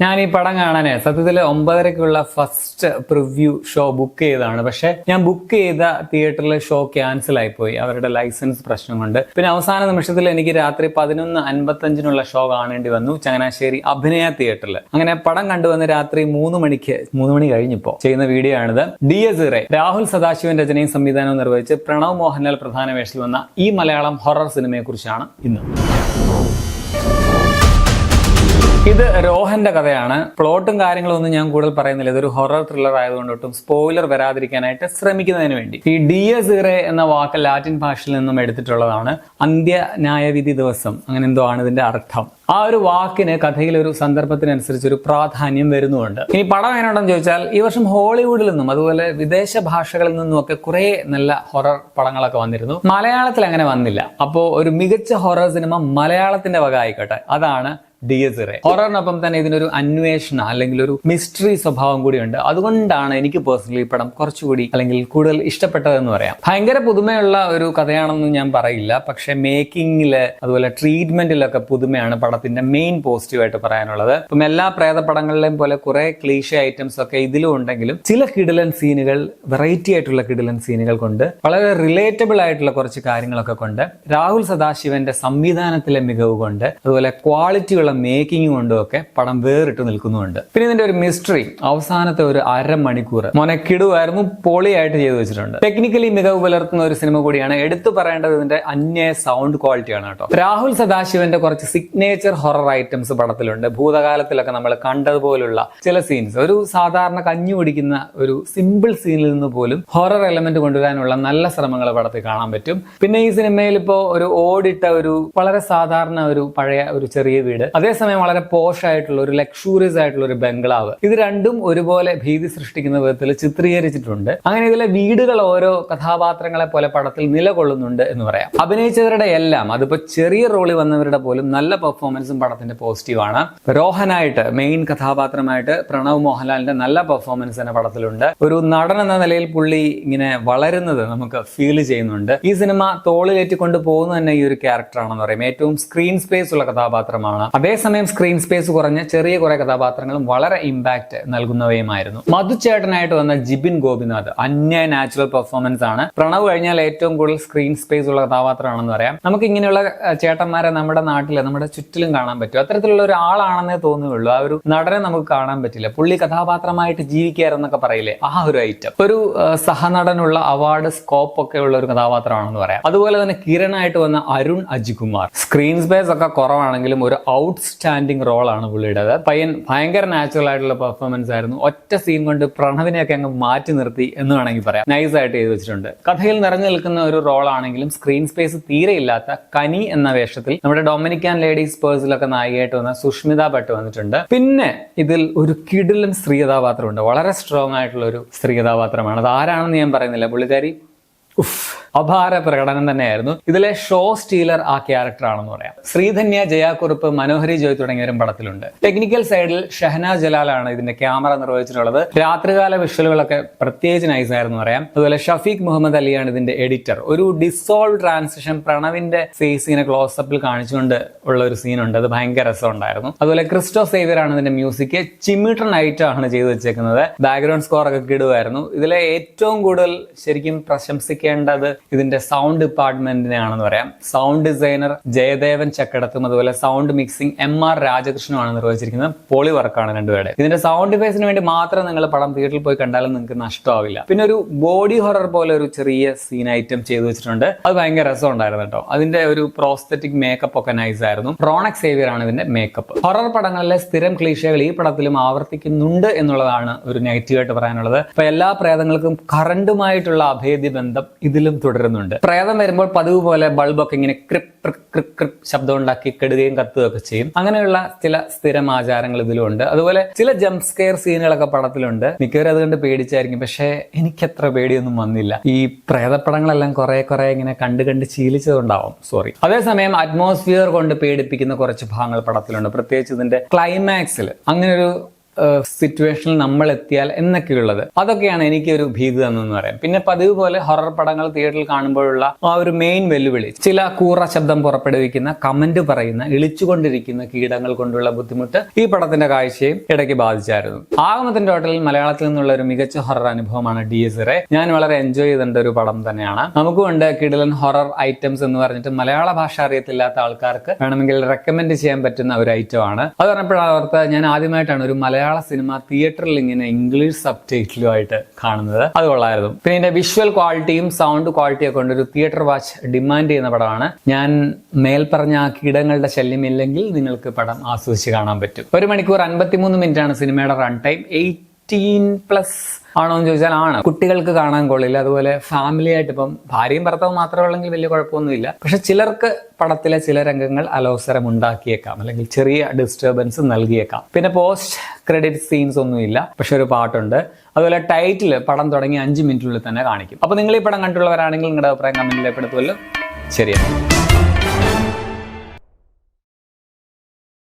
ഞാൻ ഈ പടം കാണാനേ സത്യത്തിൽ 9:30-ക്കുള്ള ഫസ്റ്റ് പ്രിവ്യൂ ഷോ ബുക്ക് ചെയ്തതാണ്. പക്ഷെ ഞാൻ ബുക്ക് ചെയ്ത തിയേറ്ററിലെ ഷോ ക്യാൻസൽ ആയിപ്പോയി, അവരുടെ ലൈസൻസ് പ്രശ്നം കൊണ്ട്. പിന്നെ അവസാന നിമിഷത്തിൽ എനിക്ക് രാത്രി 11:55-നുള്ള ഷോ കാണേണ്ടി വന്നു ചങ്ങനാശ്ശേരി അഭിനയ തിയേറ്ററിൽ. അങ്ങനെ പടം കണ്ടുവന്ന് രാത്രി 3 മണി കഴിഞ്ഞിപ്പോ ചെയ്യുന്ന വീഡിയോ ആണിത്. ഡിയർ സിറെ, രാഹുൽ സദാശിവൻ രചനയും സംവിധാനവും നിർവഹിച്ച് പ്രണവ് മോഹൻലാൽ പ്രധാന വേഷത്തിൽ വന്ന ഈ മലയാളം ഹൊറർ സിനിമയെ കുറിച്ചാണ് ഇന്ന്. ഇത് രോഹന്റെ കഥയാണ്. പ്ലോട്ടും കാര്യങ്ങളും ഒന്നും ഞാൻ കൂടുതൽ പറയുന്നില്ല, ഇതൊരു ഹൊറർ ത്രില്ലർ ആയതുകൊണ്ടും സ്പോയിലർ വരാതിരിക്കാനായിട്ട് ശ്രമിക്കുന്നതിന് വേണ്ടി. ഈ ഡിയർ സിറെ എന്ന വാക്ക് ലാറ്റിൻ ഭാഷയിൽ നിന്നും എടുത്തിട്ടുള്ളതാണ്. അന്ത്യ ന്യായവിധി ദിവസം, അങ്ങനെ എന്തോ ആണ് ഇതിന്റെ അർത്ഥം. ആ ഒരു വാക്കിന് കഥയിൽ ഒരു സന്ദർഭത്തിനനുസരിച്ച് ഒരു പ്രാധാന്യം വരുന്നുണ്ട്. ഇനി പടം എങ്ങനെയുണ്ടെന്ന് ചോദിച്ചാൽ, ഈ വർഷം ഹോളിവുഡിൽ നിന്നും അതുപോലെ വിദേശ ഭാഷകളിൽ നിന്നും ഒക്കെ കുറെ നല്ല ഹൊറർ പടങ്ങളൊക്കെ വന്നിരുന്നു. മലയാളത്തിൽ അങ്ങനെ വന്നില്ല. അപ്പോ ഒരു മികച്ച ഹൊറർ സിനിമ മലയാളത്തിന്റെ വക ആയിക്കോട്ടെ, അതാണ് ഡിയർ സിറെ. ഹൊററിനൊപ്പം തന്നെ ഇതിനൊരു അന്വേഷണ അല്ലെങ്കിൽ ഒരു മിസ്റ്ററി സ്വഭാവം കൂടിയുണ്ട്. അതുകൊണ്ടാണ് എനിക്ക് പേഴ്സണലി ഈ പടം കുറച്ചുകൂടി അല്ലെങ്കിൽ കൂടുതൽ ഇഷ്ടപ്പെട്ടതെന്ന് പറയാം. ഭയങ്കര പുതുമയുള്ള ഒരു കഥയാണെന്നും ഞാൻ പറയില്ല, പക്ഷെ മേക്കിങ്ങില് അതുപോലെ ട്രീറ്റ്മെന്റിലൊക്കെ പുതുമയാണ് പടത്തിന്റെ മെയിൻ പോസിറ്റീവായിട്ട് പറയാനുള്ളത്. ഇപ്പം എല്ലാ പ്രേതപടങ്ങളിലെയും പോലെ കുറെ ക്ലീഷ ഐറ്റംസ് ഒക്കെ ഇതിലും ഉണ്ടെങ്കിലും ചില കിടിലൻ സീനുകൾ, വെറൈറ്റി ആയിട്ടുള്ള കിടിലൻ സീനുകൾ കൊണ്ട്, വളരെ റിലേറ്റബിൾ ആയിട്ടുള്ള കുറച്ച് കാര്യങ്ങളൊക്കെ കൊണ്ട്, രാഹുൽ സദാശിവന്റെ സംവിധാനത്തിലെ മികവ് കൊണ്ട്, അതുപോലെ ക്വാളിറ്റിയുള്ള മേക്കിംഗ് കൊണ്ടും ഒക്കെ പടം വേറിട്ട് നിൽക്കുന്നുണ്ട്. പിന്നെ ഇതിന്റെ ഒരു മിസ്റ്ററി അവസാനത്തെ ഒരു അരമണിക്കൂർ കിടുവായിരുന്നു, പൊളിയായിട്ട് ചെയ്തു വെച്ചിട്ടുണ്ട്. ടെക്നിക്കലി മികവ് പുലർത്തുന്ന ഒരു സിനിമ കൂടിയാണ്. എടുത്തു പറയേണ്ടത് ഇതിന്റെ അന്യ സൗണ്ട് ക്വാളിറ്റിയാണ് കേട്ടോ. രാഹുൽ സദാശിവന്റെ കുറച്ച് സിഗ്നേച്ചർ ഹൊറർ ഐറ്റംസ് പടത്തിലുണ്ട്. ഭൂതകാലത്തിലൊക്കെ നമ്മൾ കണ്ടതുപോലുള്ള ചില സീൻസ്, ഒരു സാധാരണ കഞ്ഞി കുടിക്കുന്ന ഒരു സിമ്പിൾ സീനിൽ നിന്ന് പോലും ഹൊറർ എലമെന്റ് കൊണ്ടുവരാനുള്ള നല്ല ശ്രമങ്ങൾ പടത്തിൽ കാണാൻ പറ്റും. പിന്നെ ഈ സിനിമയിൽ ഇപ്പോ ഒരു ഓടിട്ട ഒരു വളരെ സാധാരണ ഒരു പഴയ ഒരു ചെറിയ വീട്, അതേസമയം വളരെ പോഷ് ആയിട്ടുള്ള ഒരു ലക്ഷൂറിയസ് ആയിട്ടുള്ള ഒരു ബംഗ്ലാവ്, ഇത് രണ്ടും ഒരുപോലെ ഭീതി സൃഷ്ടിക്കുന്ന വിധത്തിൽ ചിത്രീകരിച്ചിട്ടുണ്ട്. അങ്ങനെ ഇതിലെ വീടുകൾ ഓരോ കഥാപാത്രങ്ങളെ പോലെ പടത്തിൽ നിലകൊള്ളുന്നുണ്ട് എന്ന് പറയാം. അഭിനയിച്ചവരുടെ എല്ലാം, അതിപ്പോ ചെറിയ റോളിൽ വന്നവരുടെ പോലും നല്ല പെർഫോമൻസും പടത്തിന്റെ പോസിറ്റീവാണ്. രോഹനായിട്ട് മെയിൻ കഥാപാത്രമായിട്ട് പ്രണവ് മോഹൻലാലിന്റെ നല്ല പെർഫോമൻസ് തന്നെ പടത്തിലുണ്ട്. ഒരു നടൻ എന്ന നിലയിൽ പുള്ളി ഇങ്ങനെ വളരുന്നത് നമുക്ക് ഫീൽ ചെയ്യുന്നുണ്ട്. ഈ സിനിമ തോളിലേറ്റിക്കൊണ്ട് പോകുന്ന തന്നെ ഈ ഒരു ക്യാരക്ടറാണെന്ന് പറയും. ഏറ്റവും സ്ക്രീൻ സ്പേസ് ഉള്ള കഥാപാത്രമാണ്. അതേസമയം സ്ക്രീൻ സ്പേസ് കുറഞ്ഞ ചെറിയ കുറെ കഥാപാത്രങ്ങളും വളരെ ഇമ്പാക്ട് നൽകുന്നവയുമായിരുന്നു. മധുചേട്ടനായിട്ട് വന്ന ജിബിൻ ഗോപിനാഥ് അന്യ നാച്ചുറൽ പെർഫോമൻസ് ആണ്. പ്രണവ് കഴിഞ്ഞാൽ ഏറ്റവും കൂടുതൽ സ്ക്രീൻ സ്പേസ് ഉള്ള കഥാപാത്രമാണെന്ന് പറയാം. നമുക്ക് ഇങ്ങനെയുള്ള ചേട്ടന്മാരെ നമ്മുടെ നാട്ടില്, നമ്മുടെ ചുറ്റിലും കാണാൻ പറ്റും. അത്തരത്തിലുള്ള ഒരു ആളാണെന്നേ തോന്നുകയുള്ളൂ. ആ ഒരു നടനെ നമുക്ക് കാണാൻ പറ്റില്ല. പുള്ളി കഥാപാത്രമായിട്ട് ജീവിക്കാരെന്നൊക്കെ പറയില്ലേ, ആ ഒരു ഐറ്റം. ഒരു സഹനടനുള്ള അവാർഡ് സ്കോപ്പ് ഒക്കെ ഉള്ള ഒരു കഥാപാത്രമാണെന്ന് പറയാം. അതുപോലെ തന്നെ കിരണായിട്ട് വന്ന അരുൺ അജികുമാർ, സ്ക്രീൻ സ്പേസ് ഒക്കെ കുറവാണെങ്കിലും ഒരു ഔട്ട്സ്റ്റാൻഡിങ് റോളാണ് പുള്ളിയുടേത്. പയ്യൻ ഭയങ്കര നാച്ചുറൽ ആയിട്ടുള്ള പെർഫോമൻസ് ആയിരുന്നു. ഒറ്റ സീൻ കൊണ്ട് പ്രണവിനെയൊക്കെ അങ്ങ് മാറ്റി നിർത്തി എന്ന് വേണമെങ്കിൽ പറയാം. നൈസ് ആയിട്ട് ചെയ്തു വെച്ചിട്ടുണ്ട്. കഥയിൽ നിറഞ്ഞു നിൽക്കുന്ന ഒരു റോളാണെങ്കിലും സ്ക്രീൻ സ്പേസ് തീരെ ഇല്ലാത്ത കനി എന്ന വേഷത്തിൽ നമ്മുടെ ഡൊമിനിക്കൻ ലേഡീസ് പേഴ്സിലൊക്കെ നായികയായിട്ട് വന്ന സുഷ്മിത ഭട്ട് വന്നിട്ടുണ്ട്. പിന്നെ ഇതിൽ ഒരു കിടിലൻ സ്ത്രീ കഥാപാത്രമുണ്ട്. വളരെ സ്ട്രോങ് ആയിട്ടുള്ള ഒരു സ്ത്രീ കഥാപാത്രമാണ്. അത് ആരാണെന്ന് ഞാൻ പറയുന്നില്ല. പുള്ളിക്കാരി അപാര പ്രകടനം തന്നെയായിരുന്നു. ഇതിലെ ഷോ സ്റ്റീലർ ആ ക്യാരക്ടർ ആണെന്ന് പറയാം. ശ്രീധന്യ, ജയാക്കുറുപ്പ്, മനോഹരി ജോയ് തുടങ്ങിയവരും പടത്തിലുണ്ട്. ടെക്നിക്കൽ സൈഡിൽ ഷഹനാസ് ജലാലാണ് ഇതിന്റെ ക്യാമറ നിർവഹിച്ചിട്ടുള്ളത്. രാത്രികാല വിഷ്വലുകളൊക്കെ പ്രത്യേകിച്ച് നൈസ് ആയിരുന്നു പറയാം. അതുപോലെ ഷഫീഖ് മുഹമ്മദ് അലിയാണ് ഇതിന്റെ എഡിറ്റർ. ഒരു ഡിസോൾവ് ട്രാൻസിഷൻ പ്രണവിന്റെ ഫേസ് ഇങ്ങനെ ക്ലോസപ്പിൽ കാണിച്ചുകൊണ്ട് ഉള്ള ഒരു സീനുണ്ട്, അത് ഭയങ്കര രസമുണ്ടായിരുന്നു. അതുപോലെ ക്രിസ്റ്റോ സേവിയർ ആണ് ഇതിന്റെ മ്യൂസിക്. ചിമ്മിട്ടൺ നൈറ്റ് ആണ് ചെയ്തു വെച്ചേക്കുന്നത്. ബാക്ക്ഗ്രൗണ്ട് സ്കോർ ഒക്കെ കിടുവായിരുന്നു. ഇതിലെ ഏറ്റവും കൂടുതൽ ശരിക്കും പ്രശംസിക്കേണ്ടത് ഇതിന്റെ സൗണ്ട് ഡിപ്പാർട്ട്മെന്റിനെയാണെന്ന് പറയാം. സൗണ്ട് ഡിസൈനർ ജയദേവൻ ചക്കടത്തും അതുപോലെ സൗണ്ട് മിക്സിംഗ് MR രാജകൃഷ്ണനുമാണ് നിർവഹിച്ചിരിക്കുന്നത്. പൊളി വർക്കാണ് രണ്ടുപേരുടെ. ഇതിന്റെ സൗണ്ട് ഡിവൈസിന് വേണ്ടി മാത്രം നിങ്ങൾ പടം തിയേറ്ററിൽ പോയി കണ്ടാലും നിങ്ങൾക്ക് നഷ്ടമാവില്ല. പിന്നെ ഒരു ബോഡി ഹൊറർ പോലെ ഒരു ചെറിയ സീൻ ഐറ്റം ചെയ്തു വെച്ചിട്ടുണ്ട്. അത് ഭയങ്കര രസമുണ്ടായിരുന്നു കേട്ടോ. അതിന്റെ ഒരു പ്രോസ്തെറ്റിക് മേക്കപ്പ് ഒക്കെ നൈസ് ആയിരുന്നു. റോണക് സേവിയർ ആണ് ഇതിന്റെ മേക്കപ്പ്. ഹൊറർ പടങ്ങളിലെ സ്ഥിരം ക്ലീഷകൾ ഈ പടത്തിലും ആവർത്തിക്കുന്നുണ്ട് എന്നുള്ളതാണ് ഒരു നെഗറ്റീവായിട്ട് പറയാനുള്ളത്. ഇപ്പൊ എല്ലാ പ്രേതങ്ങൾക്കും കറണ്ടുമായിട്ടുള്ള അഭേദ്യ ബന്ധം ഇതിലും തുടരുന്നുണ്ട്. പ്രേതം വരുമ്പോൾ പതിവ് പോലെ ബൾബൊക്കെ ഇങ്ങനെ ക്രിപ് ശബ്ദം ഉണ്ടാക്കി കെടുകയും കത്തുകയൊക്കെ ചെയ്യും. അങ്ങനെയുള്ള ചില സ്ഥിരം ആചാരങ്ങൾ ഇതിലുണ്ട്. അതുപോലെ ചില ജംപ് സ്കെയർ സീനുകളൊക്കെ പടത്തിലുണ്ട്. മിക്കവരും അതുകൊണ്ട് പേടിച്ചായിരിക്കും, പക്ഷെ എനിക്കത്ര പേടിയൊന്നും വന്നില്ല. ഈ പ്രേതപ്പടങ്ങളെല്ലാം കുറെ ഇങ്ങനെ കണ്ട് ശീലിച്ചതുണ്ടാവും, സോറി. അതേസമയം അറ്റ്മോസ്ഫിയർ കൊണ്ട് പേടിപ്പിക്കുന്ന കുറച്ച് ഭാഗങ്ങൾ പടത്തിലുണ്ട്. പ്രത്യേകിച്ച് ഇതിന്റെ ക്ലൈമാക്സിൽ അങ്ങനെ ഒരു സിറ്റുവേഷനിൽ നമ്മൾ എത്തിയാൽ എന്നൊക്കെയുള്ളത്. അതൊക്കെയാണ് എനിക്കൊരു ഭീതി തന്നെന്ന് പറയാം. പിന്നെ പതിവ് പോലെ ഹൊറർ പടങ്ങൾ തിയേറ്ററിൽ കാണുമ്പോഴുള്ള ആ ഒരു മെയിൻ വെല്ലുവിളി, ചില കൂറ ശബ്ദം പുറപ്പെടുവിക്കുന്ന, കമന്റ് പറയുന്ന, ഇളിച്ചുകൊണ്ടിരിക്കുന്ന കീടങ്ങൾ കൊണ്ടുള്ള ബുദ്ധിമുട്ട് ഈ പടത്തിന്റെ കാഴ്ചയും ഇടയ്ക്ക് ബാധിച്ചായിരുന്നു. ആഗമത്തിന്റെ ടോട്ടലിൽ മലയാളത്തിൽ നിന്നുള്ള ഒരു മികച്ച ഹൊറർ അനുഭവമാണ് ഡിയസ് ഇറേ. ഞാൻ വളരെ എൻജോയ് ചെയ്തിട്ടുണ്ട് ഒരു പടം തന്നെയാണ്. നമുക്കുണ്ട് കിടിലൻ ഹൊറർ ഐറ്റംസ് എന്ന് പറഞ്ഞിട്ട് മലയാള ഭാഷ അറിയത്തില്ലാത്ത ആൾക്കാർക്ക് വേണമെങ്കിൽ റെക്കമെൻഡ് ചെയ്യാൻ പറ്റുന്ന ഒരു ഐറ്റം ആണ്. അത് പറഞ്ഞപ്പോഴാണ് ഓർത്ത്, ഞാൻ ആദ്യമായിട്ടാണ് ഒരു മലയാള സിനിമ തിയേറ്ററിൽ ഇങ്ങനെ ഇംഗ്ലീഷ് സബ് ടൈറ്റിലുമായിട്ട് കാണുന്നത്. അത് കൊള്ളായിരുന്നു. പിന്നെ ഇതിന്റെ വിഷ്വൽ ക്വാളിറ്റിയും സൗണ്ട് ക്വാളിറ്റിയും ഒക്കെ കൊണ്ട് ഒരു തിയേറ്റർ വാച്ച് ഡിമാൻഡ് ചെയ്യുന്ന പടമാണ്. ഞാൻ മേൽപ്പറഞ്ഞ ആ കീടങ്ങളുടെ ശല്യമില്ലെങ്കിൽ നിങ്ങൾക്ക് പടം ആസ്വദിച്ച് കാണാൻ പറ്റും. 1 മണിക്കൂർ 53 മിനിറ്റ് ആണ് സിനിമയുടെ റൺ ടൈം. 18+ ആണോ എന്ന് ചോദിച്ചാൽ ആണ്. കുട്ടികൾക്ക് കാണാൻ കൊള്ളില്ല. അതുപോലെ ഫാമിലി ആയിട്ട്, ഇപ്പം ഭാര്യയും ഭർത്താവും മാത്രമേ ഉള്ളെങ്കിൽ വലിയ കുഴപ്പമൊന്നുമില്ല. പക്ഷെ ചിലർക്ക് പടത്തിലെ ചില രംഗങ്ങൾ അലോസരം ഉണ്ടാക്കിയേക്കാം, അല്ലെങ്കിൽ ചെറിയ ഡിസ്റ്റർബൻസ് നൽകിയേക്കാം. പിന്നെ പോസ്റ്റ് ക്രെഡിറ്റ് സീൻസ് ഒന്നുമില്ല, പക്ഷെ ഒരു പാട്ടുണ്ട്. അതുപോലെ ടൈറ്റിൽ പടം തുടങ്ങി 5 മിനിറ്റിനുള്ളിൽ തന്നെ കാണിക്കും. അപ്പൊ നിങ്ങൾ ഈ പടം കണ്ടുള്ളവരാണെങ്കിൽ നിങ്ങളുടെ അഭിപ്രായം കമന്റിൽ രേഖപ്പെടുത്തുമല്ലോ. ശരിയാണ്.